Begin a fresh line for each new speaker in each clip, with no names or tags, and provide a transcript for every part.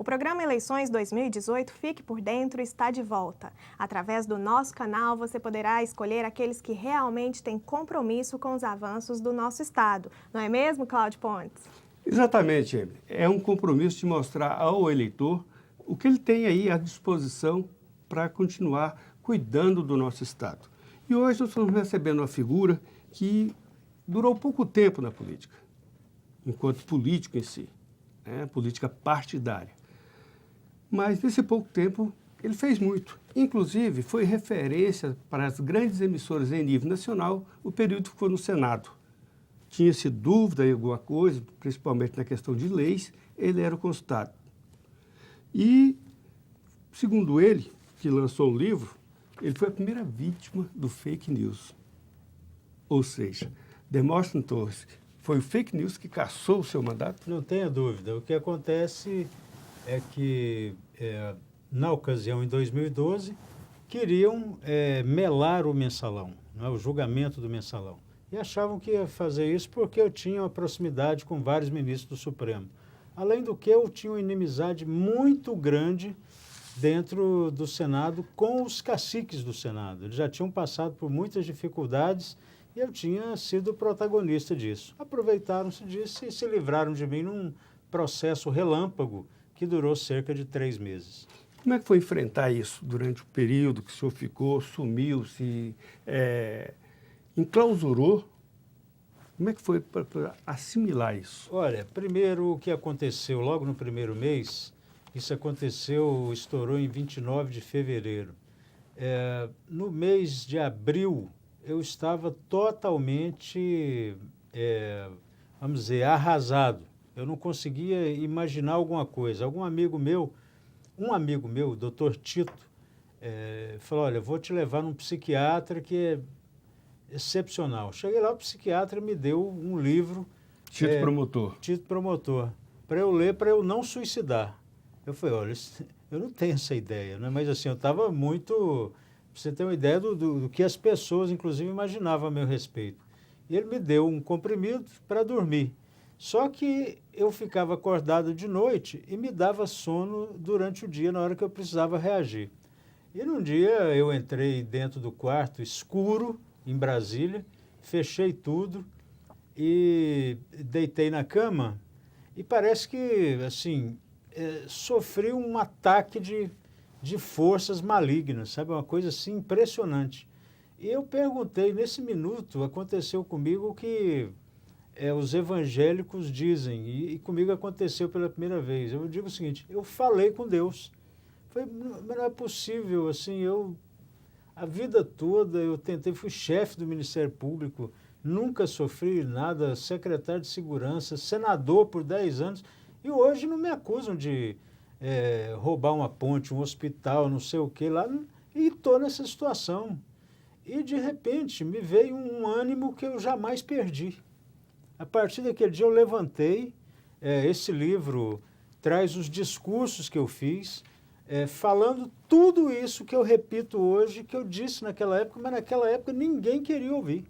programa Eleições 2018 Fique por Dentro está de volta. Através do nosso canal, você poderá escolher aqueles que realmente têm compromisso com os avanços do nosso estado. Não é mesmo, Cláudio Pontes?
Exatamente, Emily. É um compromisso de mostrar ao eleitor o que ele tem aí à disposição para continuar cuidando do nosso estado. E hoje nós estamos recebendo uma figura que durou pouco tempo na política, enquanto político em si, política partidária. Mas nesse pouco tempo ele fez muito. Inclusive foi referência para as grandes emissoras em nível nacional o período que ficou no Senado. Tinha-se dúvida em alguma coisa, principalmente na questão de leis, ele era o consultado. E, segundo ele, que lançou o livro, ele foi a primeira vítima do fake news. Ou seja, Demóstenes Torres foi o fake news que cassou o seu mandato?
Não tenha dúvida. O que acontece é que, na ocasião, em 2012, queriam melar o mensalão, o julgamento do mensalão. E achavam que ia fazer isso porque eu tinha uma proximidade com vários ministros do Supremo. Além do que, eu tinha uma inimizade muito grande dentro do Senado com os caciques do Senado. Eles já tinham passado por muitas dificuldades e eu tinha sido protagonista disso. Aproveitaram-se disso e se livraram de mim num processo relâmpago que durou cerca de 3 meses.
Como é que foi enfrentar isso durante o período que o senhor ficou, sumiu, se enclausurou? Como é que foi para assimilar isso?
Olha, primeiro o que aconteceu logo no primeiro mês, isso aconteceu, estourou em 29 de fevereiro. No mês de abril, eu estava totalmente, vamos dizer, arrasado. Eu não conseguia imaginar alguma coisa. Um amigo meu, o doutor Tito, falou, olha, vou te levar num psiquiatra que é excepcional. Cheguei lá, o psiquiatra me deu um livro...
Tito Promotor.
Tito Promotor, para eu ler, para eu não suicidar. Eu falei, olha, eu não tenho essa ideia, né? Mas assim, eu estava muito... Pra você ter uma ideia do que as pessoas, inclusive, imaginavam a meu respeito. E ele me deu um comprimido para dormir. Só que eu ficava acordado de noite e me dava sono durante o dia, na hora que eu precisava reagir. E num dia eu entrei dentro do quarto escuro, em Brasília, fechei tudo e deitei na cama e parece que, assim, sofri um ataque de forças malignas, sabe? Uma coisa assim impressionante. E eu perguntei, nesse minuto, aconteceu comigo o que os evangélicos dizem, e comigo aconteceu pela primeira vez. Eu digo o seguinte, eu falei com Deus. Falei, mas não é possível, assim, a vida toda eu tentei, fui chefe do Ministério Público, nunca sofri nada, secretário de Segurança, senador por 10 anos, e hoje não me acusam de roubar uma ponte, um hospital, não sei o que lá, e estou nessa situação. E, de repente, me veio um ânimo que eu jamais perdi. A partir daquele dia eu levantei, esse livro traz os discursos que eu fiz, falando tudo isso que eu repito hoje, que eu disse naquela época, mas naquela época ninguém queria ouvir.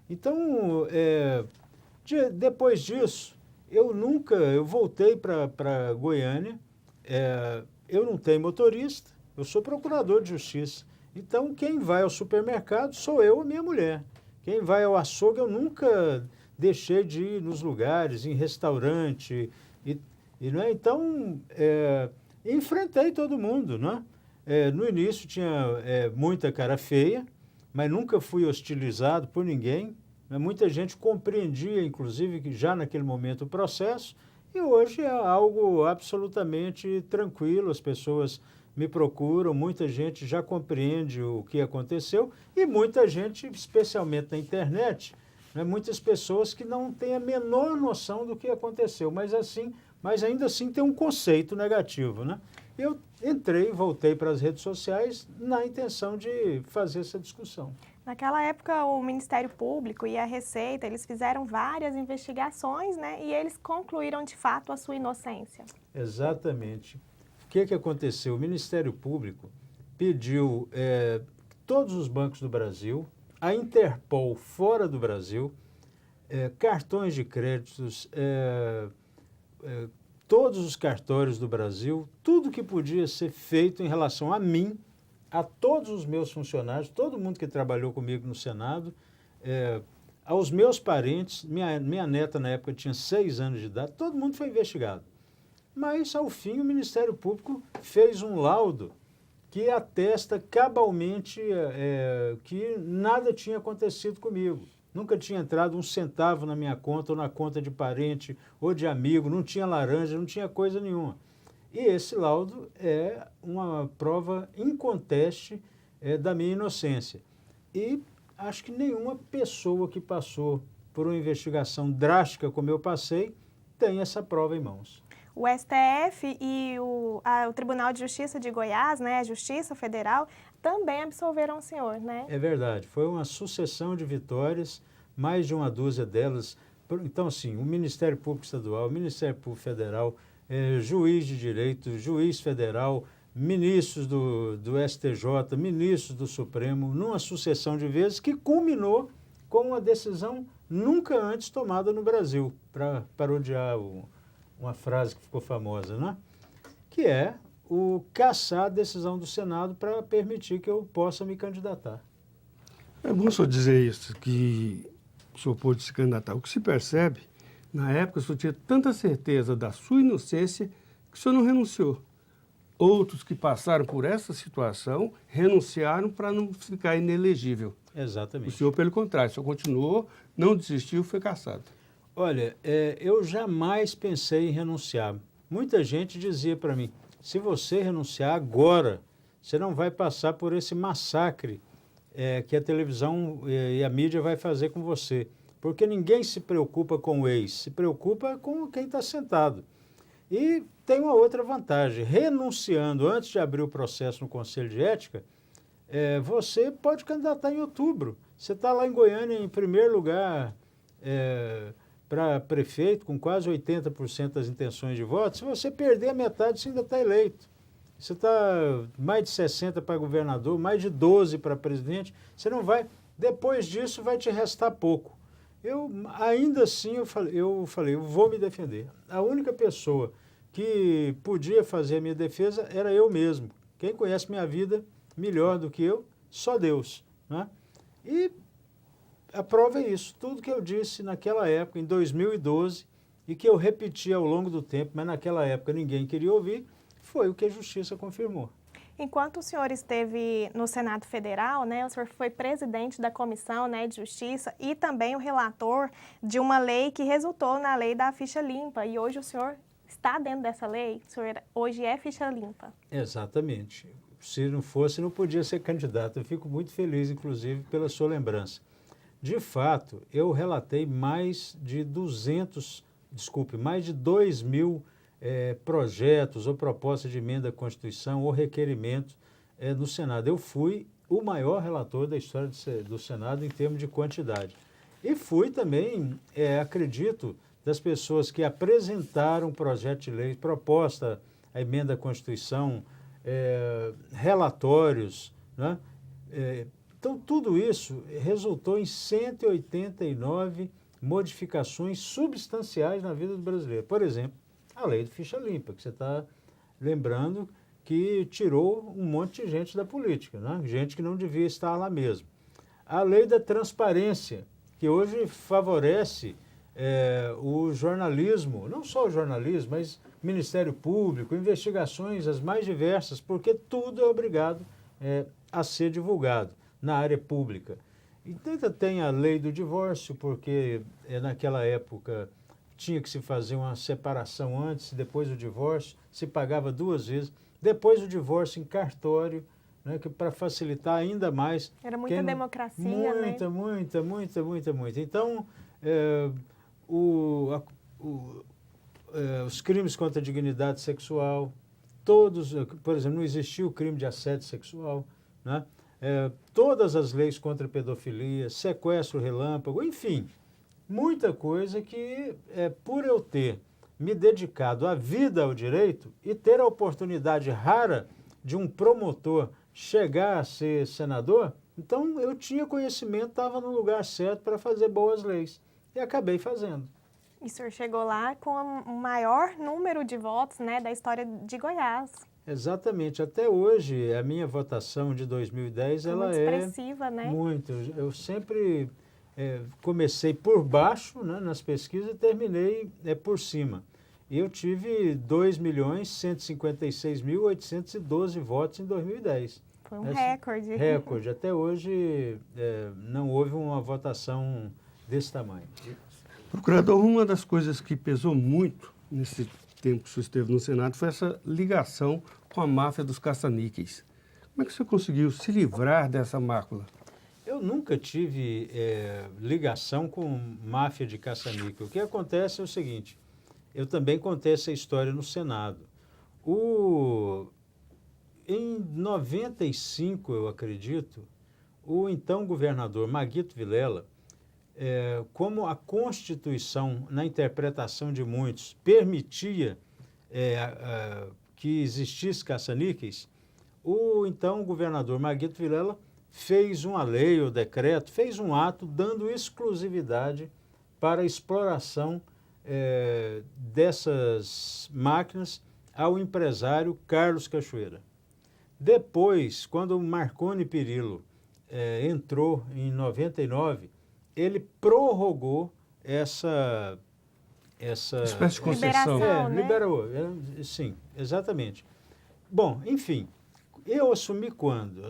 Então, depois disso, eu voltei para Goiânia, eu não tenho motorista, eu sou procurador de justiça. Então, quem vai ao supermercado sou eu e minha mulher. Quem vai ao açougue, eu nunca deixei de ir nos lugares, em restaurante. Não é? Então, enfrentei todo mundo. Não é? No início tinha muita cara feia, mas nunca fui hostilizado por ninguém. Né? Muita gente compreendia, inclusive, que já naquele momento o processo. E hoje é algo absolutamente tranquilo, as pessoas me procuram, muita gente já compreende o que aconteceu e muita gente, especialmente na internet, né, muitas pessoas que não têm a menor noção do que aconteceu, mas ainda assim tem um conceito negativo. Né? Eu voltei para as redes sociais na intenção de fazer essa discussão.
Naquela época, o Ministério Público e a Receita, eles fizeram várias investigações, né? E eles concluíram, de fato, a sua inocência.
Exatamente. O que aconteceu? O Ministério Público pediu todos os bancos do Brasil, a Interpol fora do Brasil, cartões de créditos, todos os cartórios do Brasil, tudo que podia ser feito em relação a mim, a todos os meus funcionários, todo mundo que trabalhou comigo no Senado, aos meus parentes, minha neta na época tinha 6 anos de idade, todo mundo foi investigado. Mas, ao fim, o Ministério Público fez um laudo que atesta cabalmente que nada tinha acontecido comigo. Nunca tinha entrado um centavo na minha conta ou na conta de parente ou de amigo, não tinha laranja, não tinha coisa nenhuma. E esse laudo é uma prova inconteste da minha inocência. E acho que nenhuma pessoa que passou por uma investigação drástica como eu passei tem essa prova em mãos.
O STF e o Tribunal de Justiça de Goiás, né, a Justiça Federal, também absolveram o senhor, né?
É verdade, foi uma sucessão de vitórias, mais de uma dúzia delas. Então, assim, o Ministério Público Estadual, o Ministério Público Federal, juiz de direito, juiz federal, ministros do STJ, ministros do Supremo, numa sucessão de vezes que culminou com uma decisão nunca antes tomada no Brasil, para parodiar uma frase que ficou famosa, né? Que é o cassar a decisão do Senado para permitir que eu possa me candidatar.
É bom o senhor dizer isso, que o senhor pôde se candidatar. O que se percebe, na época, o senhor tinha tanta certeza da sua inocência que o senhor não renunciou. Outros que passaram por essa situação renunciaram para não ficar inelegível.
Exatamente.
O senhor, pelo contrário, o senhor continuou, não desistiu, foi cassado.
Olha, eu jamais pensei em renunciar. Muita gente dizia para mim, se você renunciar agora, você não vai passar por esse massacre que a televisão e a mídia vai fazer com você. Porque ninguém se preocupa com o ex, se preocupa com quem está sentado. E tem uma outra vantagem, renunciando antes de abrir o processo no Conselho de Ética, você pode candidatar em outubro. Você está lá em Goiânia em primeiro lugar para prefeito, com quase 80% das intenções de voto. Se você perder a metade, você ainda está eleito. Você está mais de 60 para governador, mais de 12 para presidente. Você não vai... Depois disso, vai te restar pouco. Ainda assim, eu falei, eu vou me defender. A única pessoa que podia fazer a minha defesa era eu mesmo. Quem conhece minha vida melhor do que eu, só Deus, né? E a prova é isso. Tudo que eu disse naquela época, em 2012, e que eu repeti ao longo do tempo, mas naquela época ninguém queria ouvir, foi o que a Justiça confirmou.
Enquanto o senhor esteve no Senado Federal, né, o senhor foi presidente da Comissão, né, de Justiça e também o relator de uma lei que resultou na lei da ficha limpa. E hoje o senhor está dentro dessa lei? O senhor hoje é ficha limpa?
Exatamente. Se não fosse, não podia ser candidato. Eu fico muito feliz, inclusive, pela sua lembrança. De fato, eu relatei mais de 2.000 projetos ou propostas de emenda à Constituição ou requerimentos no Senado. Eu fui o maior relator da história do Senado em termos de quantidade. E fui também, acredito, das pessoas que apresentaram projeto de lei, proposta à emenda à Constituição, relatórios, né? Então, tudo isso resultou em 189 modificações substanciais na vida do brasileiro. Por exemplo, a lei do ficha limpa, que você está lembrando que tirou um monte de gente da política, né? Gente que não devia estar lá mesmo. A lei da transparência, que hoje favorece o jornalismo, não só o jornalismo, mas Ministério Público, investigações as mais diversas, porque tudo é obrigado a ser divulgado na área pública. Então, tem a lei do divórcio, porque naquela época tinha que se fazer uma separação antes e depois do divórcio, se pagava 2 vezes. Depois o divórcio em cartório, né, que para facilitar ainda mais.
Era muita democracia, né?
Muita. Então, os crimes contra a dignidade sexual, todos, por exemplo, não existia o crime de assédio sexual, né? Todas as leis contra a pedofilia, sequestro relâmpago, enfim, muita coisa que, por eu ter me dedicado à vida ao direito e ter a oportunidade rara de um promotor chegar a ser senador, então eu tinha conhecimento, estava no lugar certo para fazer boas leis e acabei fazendo.
E o senhor chegou lá com o maior número de votos, né, da história de Goiás.
Exatamente. Até hoje, a minha votação de 2010,
Foi
ela
muito
é
expressiva, né?
muito. Eu sempre comecei por baixo, né, nas pesquisas e terminei por cima. E eu tive 2.156.812 votos em 2010.
Foi um recorde.
Recorde. Até hoje não houve uma votação desse tamanho.
Procurador, uma das coisas que pesou muito nesse tempo que o senhor esteve no Senado foi essa ligação com a máfia dos caça-níqueis. Como é que o senhor conseguiu se livrar dessa mácula?
Eu nunca tive ligação com máfia de caça-níquel. O que acontece é o seguinte, eu também contei essa história no Senado. Em 95, eu acredito, o então governador Maguito Vilela, como a Constituição, na interpretação de muitos, permitia que existisse caça-níqueis, o então governador Maguito Vilela fez uma lei ou decreto, fez um ato dando exclusividade para a exploração dessas máquinas ao empresário Carlos Cachoeira. Depois, quando o Marconi Perillo entrou em 99, ele prorrogou essa
Espécie de concessão.
Liberação, né?
Liberou, sim, exatamente. Bom, enfim, eu assumi quando?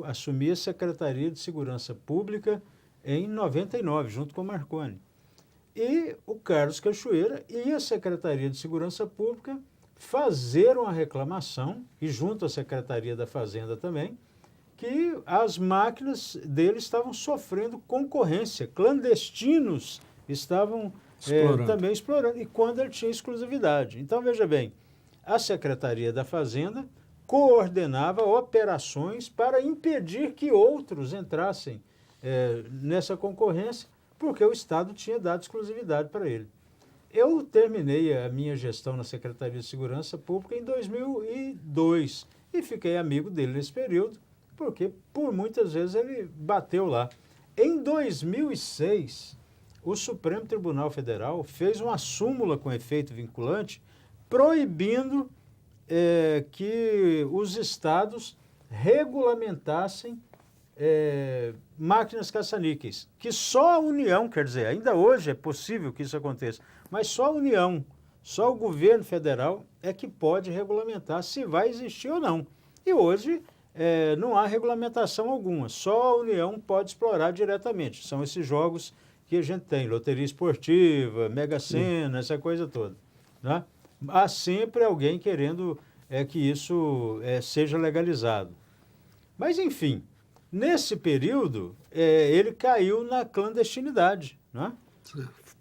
Assumi a Secretaria de Segurança Pública em 99, junto com o Marconi. E o Carlos Cachoeira e a Secretaria de Segurança Pública fazeram a reclamação, e junto à Secretaria da Fazenda também, que as máquinas dele estavam sofrendo concorrência, clandestinos estavam também explorando, e quando ele tinha exclusividade. Então, veja bem, a Secretaria da Fazenda coordenava operações para impedir que outros entrassem nessa concorrência, porque o Estado tinha dado exclusividade para ele. Eu terminei a minha gestão na Secretaria de Segurança Pública em 2002 e fiquei amigo dele nesse período, porque por muitas vezes ele bateu lá. Em 2006, o Supremo Tribunal Federal fez uma súmula com efeito vinculante proibindo que os estados regulamentassem máquinas caça-níqueis, que só a União, quer dizer, ainda hoje é possível que isso aconteça, mas só a União, só o governo federal é que pode regulamentar se vai existir ou não. E hoje não há regulamentação alguma, só a União pode explorar diretamente. São esses jogos que a gente tem, loteria esportiva, Mega Sena, essa coisa toda, né? Há sempre alguém querendo que isso seja legalizado. Mas, enfim, nesse período, ele caiu na clandestinidade, né?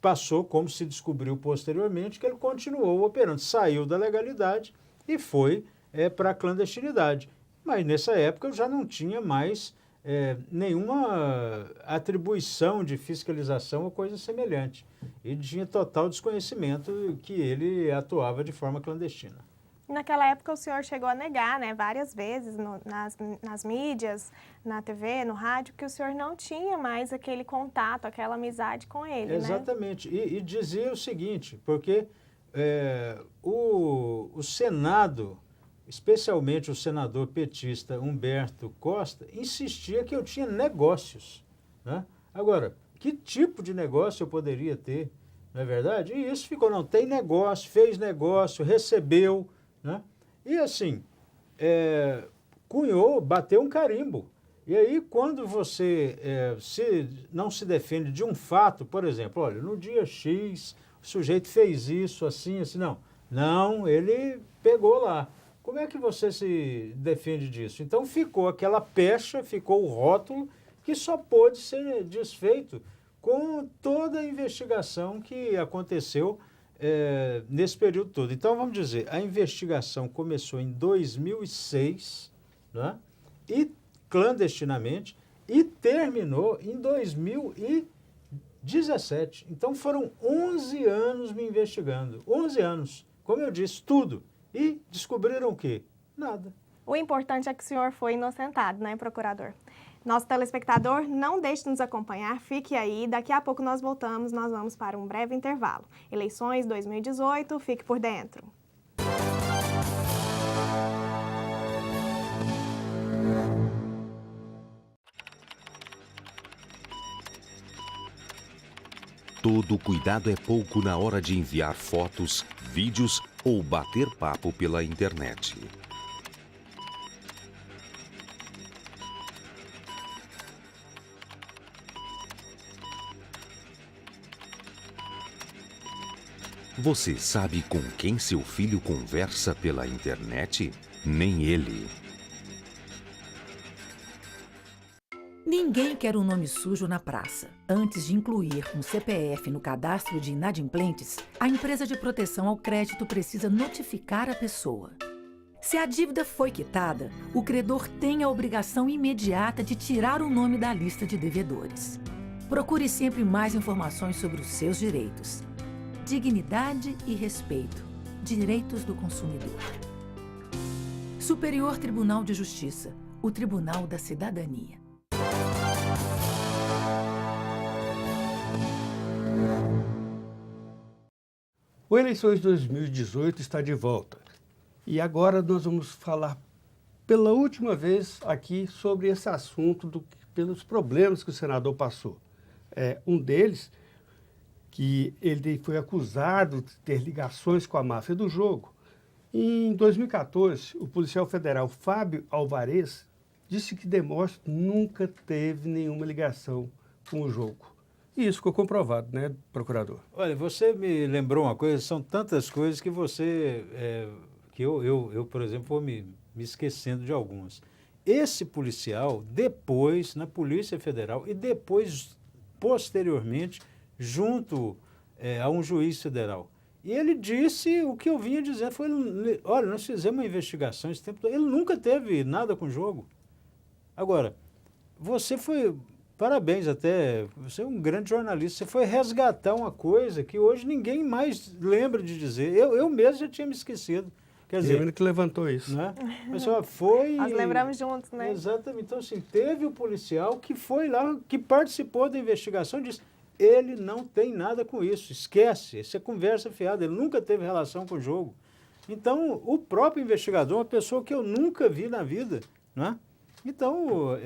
Passou, como se descobriu posteriormente, que ele continuou operando, saiu da legalidade e foi para a clandestinidade. Mas nessa época eu já não tinha mais nenhuma atribuição de fiscalização ou coisa semelhante. E tinha total desconhecimento que ele atuava de forma clandestina.
Naquela época o senhor chegou a negar, né, várias vezes nas mídias, na TV, no rádio, que o senhor não tinha mais aquele contato, aquela amizade com ele,
Exatamente. Né? E dizia o seguinte, porque o Senado, especialmente o senador petista Humberto Costa, insistia que eu tinha negócios, né? Agora, que tipo de negócio eu poderia ter, não é verdade? E isso ficou, não, tem negócio, fez negócio, recebeu, né? E assim, cunhou, bateu um carimbo. E aí, quando você não se defende de um fato, por exemplo, olha, no dia X, o sujeito fez isso, assim, assim, não. Não, ele pegou lá. Como é que você se defende disso? Então, ficou aquela pecha, ficou o rótulo, que só pôde ser desfeito com toda a investigação que aconteceu nesse período todo. Então, vamos dizer, a investigação começou em 2006, né? E clandestinamente, e terminou em 2017. Então, foram 11 anos me investigando. 11 anos. Como eu disse, tudo. E descobriram o quê? Nada.
O importante é que o senhor foi inocentado, né, procurador? Nosso telespectador, não deixe de nos acompanhar, fique aí, daqui a pouco nós voltamos, nós vamos para um breve intervalo. Eleições 2018, fique por dentro.
Todo cuidado é pouco na hora de enviar fotos, vídeos ou bater papo pela internet. Você sabe com quem seu filho conversa pela internet? Nem ele.
Ninguém quer um nome sujo na praça. Antes de incluir um CPF no cadastro de inadimplentes, a empresa de proteção ao crédito precisa notificar a pessoa. Se a dívida foi quitada, o credor tem a obrigação imediata de tirar o nome da lista de devedores. Procure sempre mais informações sobre os seus direitos. Dignidade e respeito. Direitos do consumidor. Superior Tribunal de Justiça. O Tribunal da Cidadania.
O Eleições 2018 está de volta. E agora nós vamos falar pela última vez aqui sobre esse assunto, pelos problemas que o senador passou. Um deles, que ele foi acusado de ter ligações com a máfia do jogo. Em 2014, o policial federal Fábio Alvarez disse que Demóstenes nunca teve nenhuma ligação com o jogo. E isso ficou comprovado, né, procurador?
Olha, você me lembrou uma coisa, são tantas coisas que que eu, por exemplo, vou me esquecendo de algumas. Esse policial, depois, na Polícia Federal, e depois, posteriormente, junto a um juiz federal. E ele disse o que eu vinha dizendo, olha, nós fizemos uma investigação esse tempo todo, ele nunca teve nada com o jogo. Agora, você foi... Parabéns até, você é um grande jornalista, você foi resgatar uma coisa que hoje ninguém mais lembra de dizer. Eu mesmo já tinha me esquecido. Quer dizer,
ele que levantou isso.
Né? Mas foi...
Nós lembramos juntos, né?
Exatamente. Então, assim, teve o policial que foi lá, que participou da investigação e disse, ele não tem nada com isso, esquece, isso é conversa fiada, ele nunca teve relação com o jogo. Então, o próprio investigador, uma pessoa que eu nunca vi na vida, né? Então,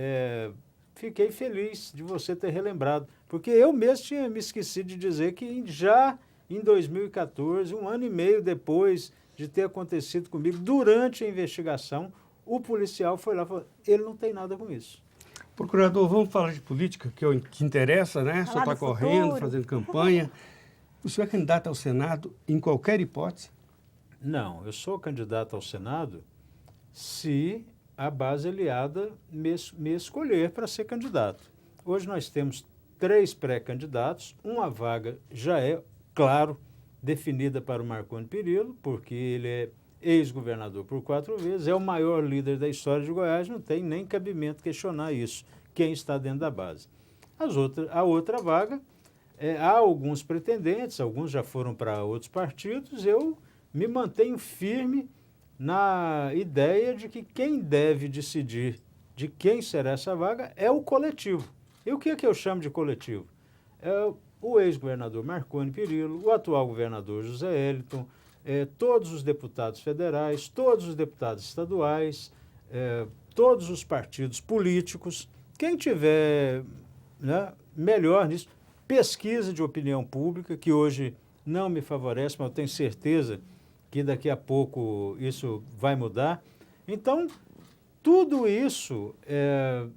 fiquei feliz de você ter relembrado, porque eu mesmo tinha me esquecido de dizer que já em 2014, um ano e meio depois de ter acontecido comigo, durante a investigação, o policial foi lá e falou, ele não tem nada com isso.
Procurador, vamos falar de política, que interessa, né? O senhor está correndo, fazendo campanha. O senhor é candidato ao Senado em qualquer hipótese?
Não, eu sou candidato ao Senado se a base aliada me escolher para ser candidato. Hoje nós temos 3 pré-candidatos, uma vaga já é, claro, definida para o Marconi Perillo, porque ele é ex-governador por 4 vezes, é o maior líder da história de Goiás, não tem nem cabimento questionar isso, quem está dentro da base. A outra vaga, há alguns pretendentes, alguns já foram para outros partidos, eu me mantenho firme na ideia de que quem deve decidir de quem será essa vaga é o coletivo. E o que é que eu chamo de coletivo? É o ex-governador Marconi Perillo, o atual governador José Eliton, todos os deputados federais, todos os deputados estaduais, todos os partidos políticos. Quem tiver, né, melhor nisso, pesquisa de opinião pública, que hoje não me favorece, mas eu tenho certeza que daqui a pouco isso vai mudar. Então, tudo isso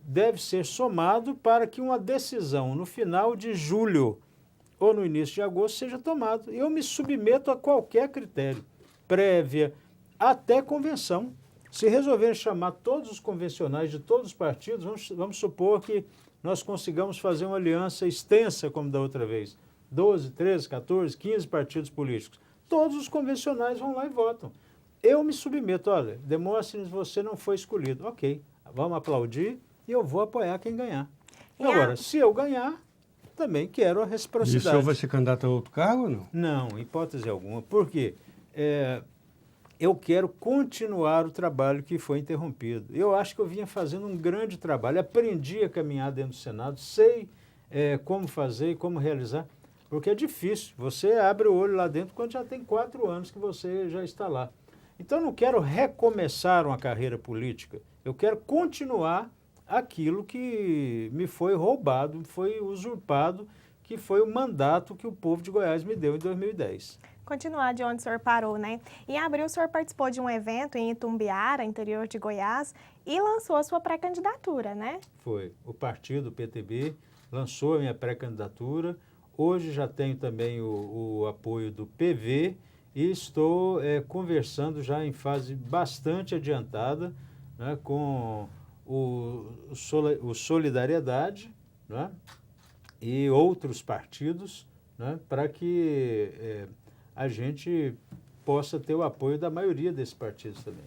deve ser somado para que uma decisão no final de julho ou no início de agosto seja tomada. Eu me submeto a qualquer critério, prévia, até convenção. Se resolverem chamar todos os convencionais de todos os partidos, vamos supor que nós consigamos fazer uma aliança extensa como da outra vez. 12, 13, 14, 15 partidos políticos. Todos os convencionais vão lá e votam. Eu me submeto, olha, Demóstenes, você não foi escolhido. Ok, vamos aplaudir e eu vou apoiar quem ganhar. Agora, se eu ganhar, também quero a reciprocidade.
E o senhor vai ser candidato a outro cargo ou não?
Não, hipótese alguma. Por quê? eu quero continuar o trabalho que foi interrompido. Eu acho que eu vinha fazendo um grande trabalho, aprendi a caminhar dentro do Senado, sei como fazer e como realizar, porque é difícil. Você abre o olho lá dentro quando já tem 4 anos que você já está lá. Então, eu não quero recomeçar uma carreira política, eu quero continuar aquilo que me foi roubado, foi usurpado, que foi o mandato que o povo de Goiás me deu em 2010.
Continuar de onde o senhor parou, né? Em abril, o senhor participou de um evento em Itumbiara, interior de Goiás, e lançou a sua pré-candidatura, né?
Foi. O partido, o PTB, lançou a minha pré-candidatura. Hoje já tenho também o apoio do PV e estou conversando já em fase bastante adiantada, né, com o Solidariedade, né, e outros partidos, né, para que a gente possa ter o apoio da maioria desses partidos também.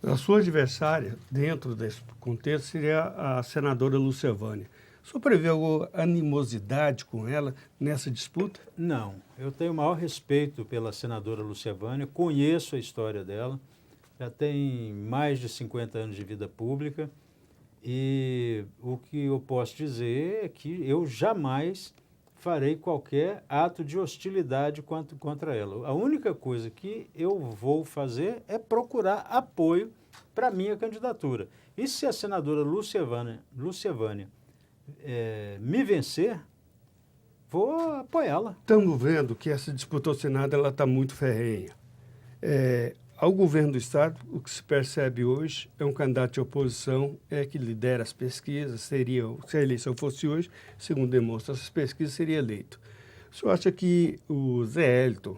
A sua adversária, dentro desse contexto, seria a senadora Lúcia Vânia. O senhor prevê alguma animosidade com ela nessa disputa?
Não. Eu tenho o maior respeito pela senadora Lúcia Vânia, conheço a história dela, já tem mais de 50 anos de vida pública e o que eu posso dizer é que eu jamais farei qualquer ato de hostilidade contra ela. A única coisa que eu vou fazer é procurar apoio para a minha candidatura. E se a senadora Lúcia Vânia me vencer, vou apoiá-la.
Estamos vendo que essa disputa ao Senado está muito ferrenha. Ao governo do Estado, o que se percebe hoje é um candidato de oposição que lidera as pesquisas, se a eleição fosse hoje, segundo demonstram essas pesquisas, seria eleito. O senhor acha que o Zé Hélito,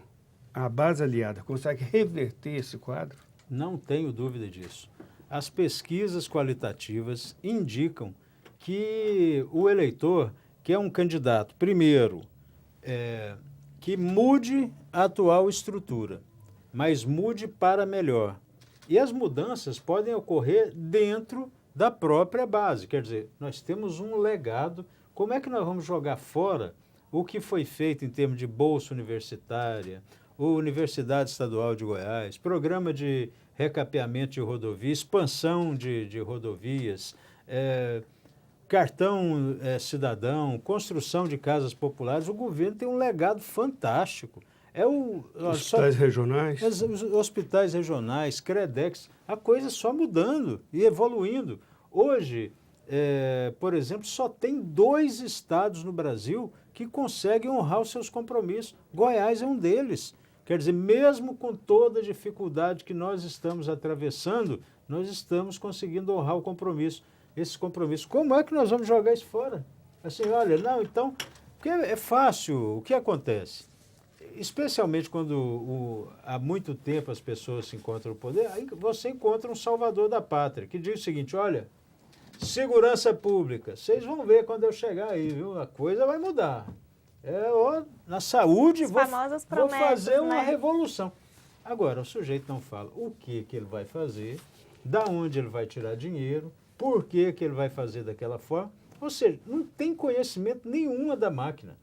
a base aliada, consegue reverter esse quadro?
Não tenho dúvida disso. As pesquisas qualitativas indicam que o eleitor quer um candidato, primeiro, que mude a atual estrutura, mas mude para melhor. E as mudanças podem ocorrer dentro da própria base. Quer dizer, nós temos um legado. Como é que nós vamos jogar fora o que foi feito em termos de bolsa universitária, Universidade Estadual de Goiás, programa de recapeamento de rodovia, expansão de rodovias, cartão cidadão, construção de casas populares? O governo tem um legado fantástico.
Hospitais regionais?
Os hospitais regionais, Credex, a coisa só mudando e evoluindo. Hoje, por exemplo, só tem 2 estados no Brasil que conseguem honrar os seus compromissos. Goiás é um deles. Quer dizer, mesmo com toda a dificuldade que nós estamos atravessando, nós estamos conseguindo honrar o compromisso. Esse compromisso. Como é que nós vamos jogar isso fora? Assim, olha, não, então, porque é fácil. O que acontece? Especialmente quando há muito tempo as pessoas se encontram no poder, aí você encontra um salvador da pátria, que diz o seguinte: olha, segurança pública, vocês vão ver quando eu chegar aí, viu? A coisa vai mudar. Na saúde, vou fazer uma revolução. Agora, o sujeito não fala o que ele vai fazer, da onde ele vai tirar dinheiro, por que ele vai fazer daquela forma. Ou seja, não tem conhecimento nenhuma da máquina.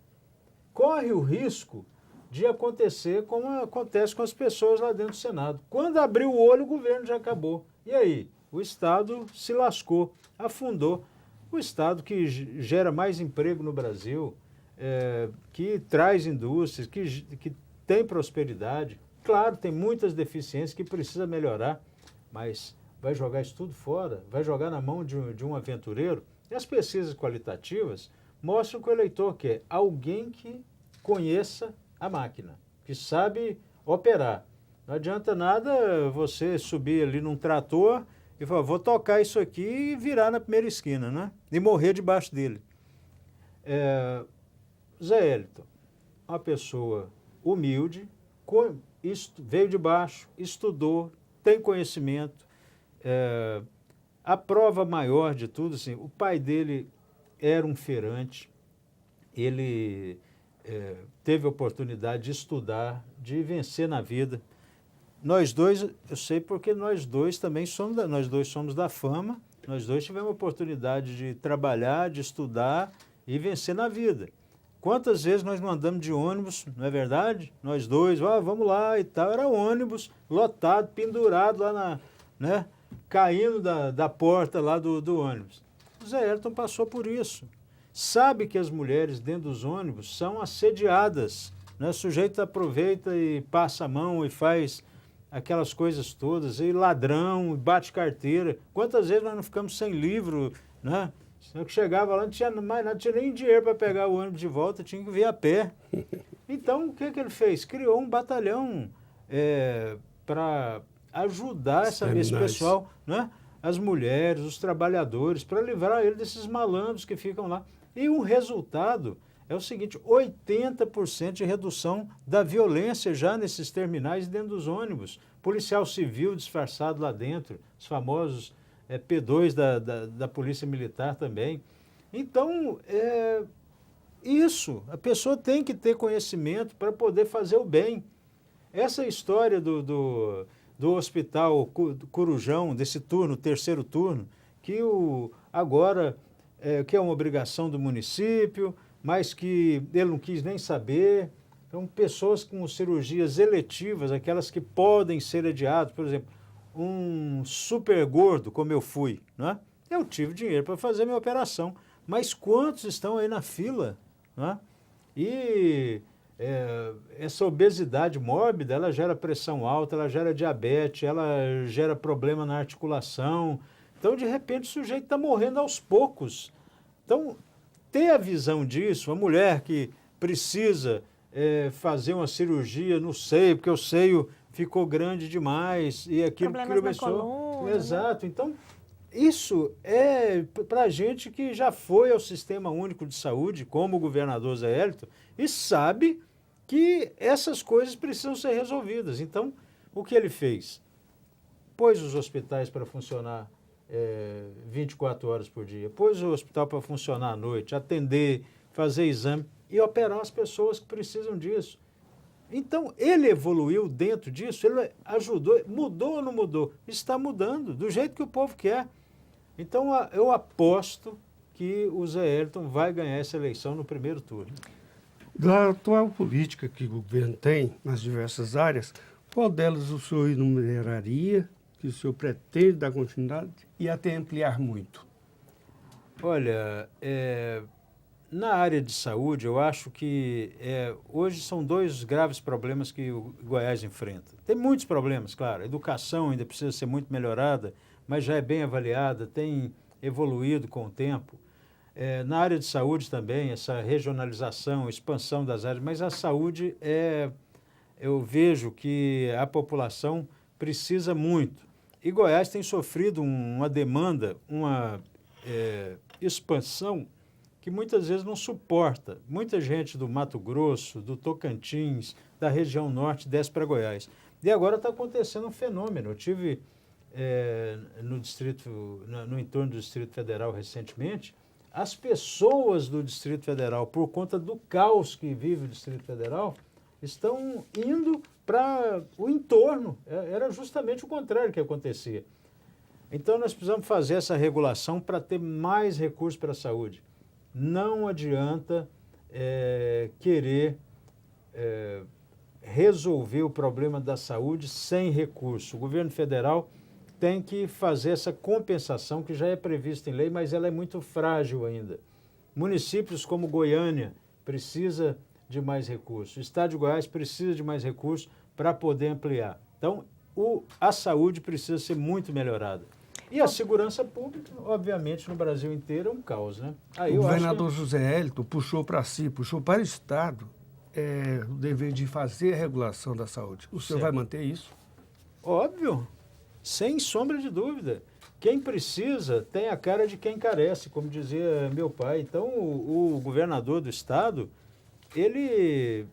Corre o risco de acontecer como acontece com as pessoas lá dentro do Senado. Quando abriu o olho, o governo já acabou. E aí? O Estado se lascou, afundou. O Estado que gera mais emprego no Brasil, que traz indústrias, que tem prosperidade. Claro, tem muitas deficiências que precisa melhorar, mas vai jogar isso tudo fora? Vai jogar na mão de um aventureiro? E as pesquisas qualitativas mostram que o eleitor quer alguém que conheça a máquina, que sabe operar. Não adianta nada você subir ali num trator e falar, vou tocar isso aqui e virar na primeira esquina, né? E morrer debaixo dele. Zé Hélito, uma pessoa humilde, veio de baixo, estudou, tem conhecimento. A prova maior de tudo, assim, o pai dele era um feirante, ele teve a oportunidade de estudar, de vencer na vida. Nós dois, eu sei porque nós dois também somos da fama, nós dois tivemos a oportunidade de trabalhar, de estudar e vencer na vida. Quantas vezes nós não andamos de ônibus, não é verdade? Nós dois, vamos lá e tal. Era ônibus lotado, pendurado lá né? Caindo da porta lá do ônibus. O Zé Elton passou por isso. Sabe que as mulheres dentro dos ônibus são assediadas. Né? O sujeito aproveita e passa a mão e faz aquelas coisas todas, e ladrão, e bate carteira. Quantas vezes nós não ficamos sem livro, né? Eu que chegava lá, não tinha mais nada, não tinha nem dinheiro para pegar o ônibus de volta, tinha que vir a pé. Então, o que ele fez? Criou um batalhão para ajudar esse pessoal, né? As mulheres, os trabalhadores, para livrar ele desses malandros que ficam lá. E o resultado é o seguinte, 80% de redução da violência já nesses terminais dentro dos ônibus. Policial civil disfarçado lá dentro, os famosos P2 da Polícia Militar também. Então, isso, a pessoa tem que ter conhecimento para poder fazer o bem. Essa história do hospital Corujão, desse turno, terceiro turno, que agora que é uma obrigação do município, mas que ele não quis nem saber. Então, pessoas com cirurgias eletivas, aquelas que podem ser adiadas, por exemplo, um super gordo, como eu fui, né? Eu tive dinheiro para fazer minha operação, mas quantos estão aí na fila? Né? E essa obesidade mórbida, ela gera pressão alta, ela gera diabetes, ela gera problema na articulação. Então, de repente, o sujeito está morrendo aos poucos. Então, ter a visão disso, a mulher que precisa fazer uma cirurgia no seio, porque o seio ficou grande demais e aquilo que começou.
Coluna,
Exato. Né? Então, isso é para gente que já foi ao Sistema Único de Saúde, como o governador Zé Elton, e sabe que essas coisas precisam ser resolvidas. Então, o que ele fez? Pôs os hospitais para funcionar 24 horas por dia, pôs o hospital para funcionar à noite, atender, fazer exame e operar as pessoas que precisam disso. Então, ele evoluiu dentro disso, ele ajudou, mudou ou não mudou? Está mudando, do jeito que o povo quer. Então, eu aposto que o Zé Elton vai ganhar essa eleição no primeiro turno.
Da atual política que o governo tem nas diversas áreas, qual delas o senhor enumeraria, que o senhor pretende dar continuidade e até ampliar muito?
Olha, na área de saúde, eu acho que hoje são dois graves problemas que o Goiás enfrenta. Tem muitos problemas, claro. A educação ainda precisa ser muito melhorada, mas já é bem avaliada, tem evoluído com o tempo. Na área de saúde também, essa regionalização, expansão das áreas, mas a saúde, eu vejo que a população precisa muito. E Goiás tem sofrido uma demanda, uma expansão que muitas vezes não suporta. Muita gente do Mato Grosso, do Tocantins, da região norte desce para Goiás. E agora está acontecendo um fenômeno. Eu tive no entorno do Distrito Federal recentemente, as pessoas do Distrito Federal, por conta do caos que vive o Distrito Federal, estão indo para o entorno. Era justamente o contrário que acontecia. Então, nós precisamos fazer essa regulação para ter mais recursos para a saúde. Não adianta querer resolver o problema da saúde sem recurso. O governo federal tem que fazer essa compensação que já é prevista em lei, mas ela é muito frágil ainda. Municípios como Goiânia precisa de mais recursos. O estado de Goiás precisa de mais recursos para poder ampliar. Então, a saúde precisa ser muito melhorada. E a segurança pública, obviamente, no Brasil inteiro é um caos, né?
O governador José Elton puxou para si, puxou para o Estado o dever de fazer a regulação da saúde. O senhor vai manter isso?
Óbvio, sem sombra de dúvida. Quem precisa tem a cara de quem carece, como dizia meu pai. Então, o governador do Estado, ele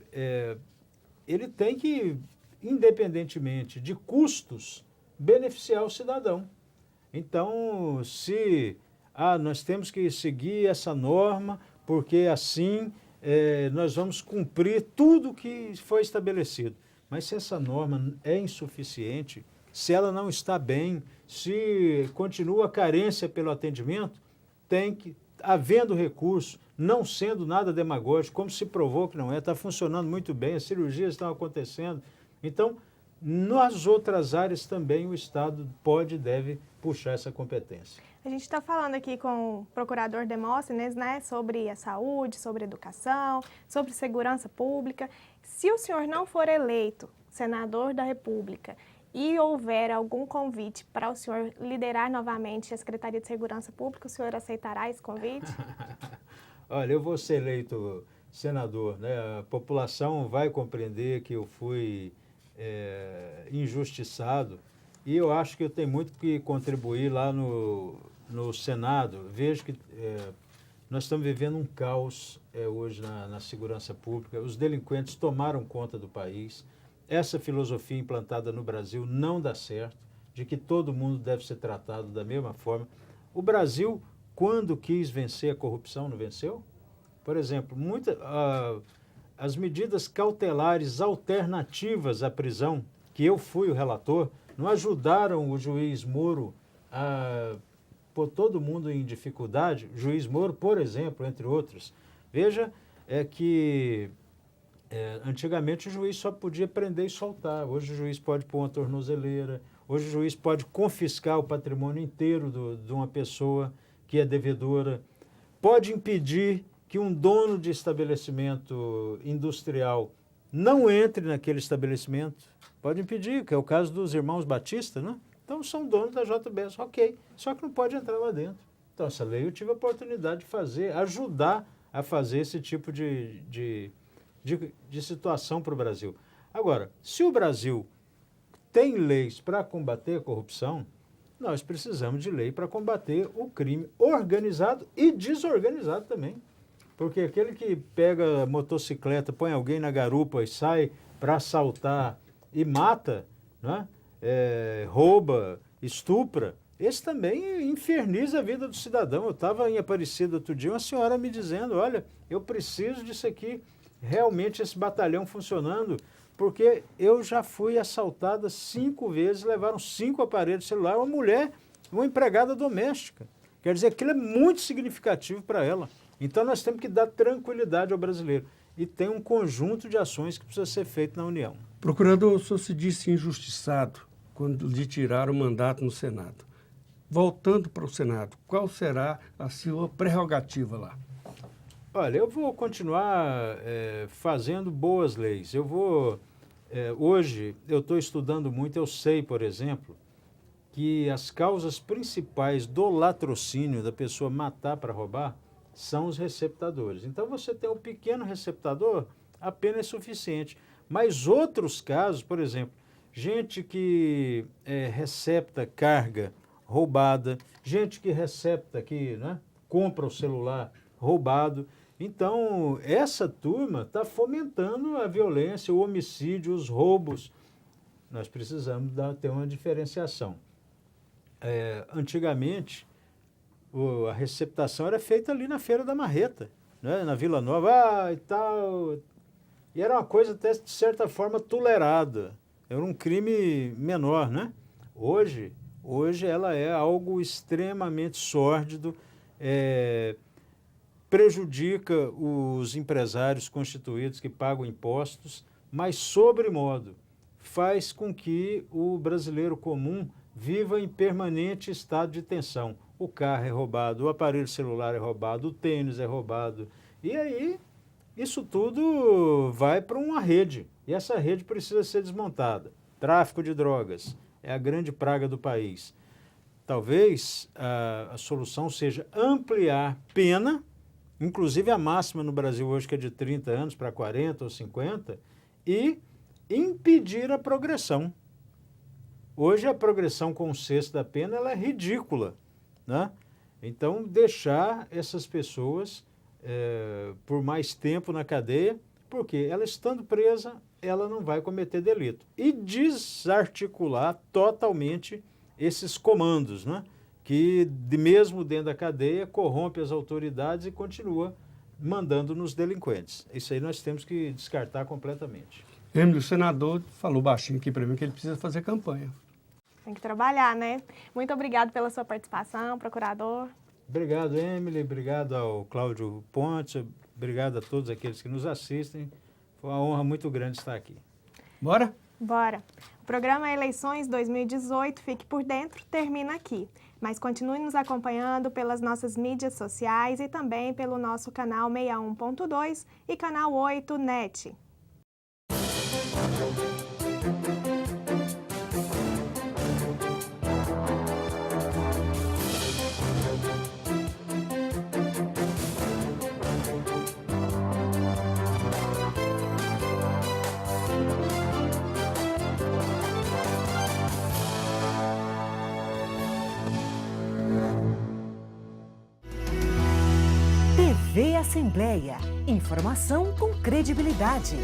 tem que, independentemente de custos, beneficiar o cidadão. Então, se nós temos que seguir essa norma, porque assim nós vamos cumprir tudo que foi estabelecido. Mas se essa norma é insuficiente, se ela não está bem, se continua a carência pelo atendimento, havendo recurso, não sendo nada demagógico, como se provou que não é, está funcionando muito bem, as cirurgias estão acontecendo. Então, nas outras áreas também o Estado pode e deve puxar essa competência.
A gente está falando aqui com o procurador Demóstenes, né, sobre a saúde, sobre a educação, sobre segurança pública. Se o senhor não for eleito senador da República e houver algum convite para o senhor liderar novamente a Secretaria de Segurança Pública, o senhor aceitará esse convite?
Olha, eu vou ser eleito senador, né? A população vai compreender que eu fui injustiçado e eu acho que eu tenho muito que contribuir lá no Senado. Vejo que nós estamos vivendo um caos hoje na segurança pública, os delinquentes tomaram conta do país. Essa filosofia implantada no Brasil não dá certo, de que todo mundo deve ser tratado da mesma forma. O Brasil, quando quis vencer a corrupção, não venceu? Por exemplo, as medidas cautelares alternativas à prisão, que eu fui o relator, não ajudaram o juiz Moro a pôr todo mundo em dificuldade. O juiz Moro, por exemplo, entre outros. Veja que antigamente o juiz só podia prender e soltar. Hoje o juiz pode pôr uma tornozeleira, hoje o juiz pode confiscar o patrimônio inteiro de uma pessoa que é devedora, pode impedir que um dono de estabelecimento industrial não entre naquele estabelecimento, pode impedir, que é o caso dos irmãos Batista, né? Então são donos da JBS, ok, só que não pode entrar lá dentro. Então essa lei eu tive a oportunidade de fazer, ajudar a fazer esse tipo de situação para o Brasil. Agora, se o Brasil tem leis para combater a corrupção, nós precisamos de lei para combater o crime organizado e desorganizado também. Porque aquele que pega a motocicleta, põe alguém na garupa e sai para assaltar e mata, né? Rouba, estupra, esse também inferniza a vida do cidadão. Eu estava em Aparecida outro dia, uma senhora me dizendo, olha, eu preciso disso aqui, realmente esse batalhão funcionando, porque eu já fui assaltada 5 vezes, levaram 5 aparelhos de celular, uma mulher, uma empregada doméstica. Quer dizer, aquilo é muito significativo para ela. Então nós temos que dar tranquilidade ao brasileiro. E tem um conjunto de ações que precisa ser feito na União.
Procurador, o senhor se disse injustiçado quando lhe tiraram o mandato no Senado. Voltando para o Senado, qual será a sua prerrogativa lá?
Olha, eu vou continuar fazendo boas leis. Hoje, eu estou estudando muito, eu sei, por exemplo, que as causas principais do latrocínio, da pessoa matar para roubar, são os receptadores. Então, você tem um pequeno receptador, apenas é suficiente. Mas outros casos, por exemplo, gente que recepta carga roubada, gente que recepta, compra o celular roubado. Então, essa turma está fomentando a violência, o homicídio, os roubos. Nós precisamos ter uma diferenciação. Antigamente, a receptação era feita ali na Feira da Marreta, né? Na Vila Nova, e tal. E era uma coisa até, de certa forma, tolerada. Era um crime menor, né? Hoje ela é algo extremamente sórdido, prejudica os empresários constituídos que pagam impostos, mas, sobremodo, faz com que o brasileiro comum viva em permanente estado de tensão. O carro é roubado, o aparelho celular é roubado, o tênis é roubado. E aí, isso tudo vai para uma rede. E essa rede precisa ser desmontada. Tráfico de drogas é a grande praga do país. Talvez a solução seja ampliar pena, inclusive a máxima no Brasil hoje, que é de 30 anos para 40 ou 50, e impedir a progressão. Hoje a progressão com o sexto da pena ela é ridícula, né? Então, deixar essas pessoas por mais tempo na cadeia, porque ela estando presa, ela não vai cometer delito. E desarticular totalmente esses comandos, né? Que mesmo dentro da cadeia corrompe as autoridades e continua mandando nos delinquentes. Isso aí nós temos que descartar completamente.
Emílio, o senador falou baixinho aqui para mim que ele precisa fazer campanha.
Tem que trabalhar, né? Muito obrigado pela sua participação, procurador.
Obrigado, Emily, obrigado ao Cláudio Ponte, obrigado a todos aqueles que nos assistem. Foi uma honra muito grande estar aqui.
Bora?
Bora! O programa Eleições 2018 Fique por Dentro termina aqui, mas continue nos acompanhando pelas nossas mídias sociais e também pelo nosso canal 61.2 e canal 8 NET.
TV Assembleia. Informação com credibilidade.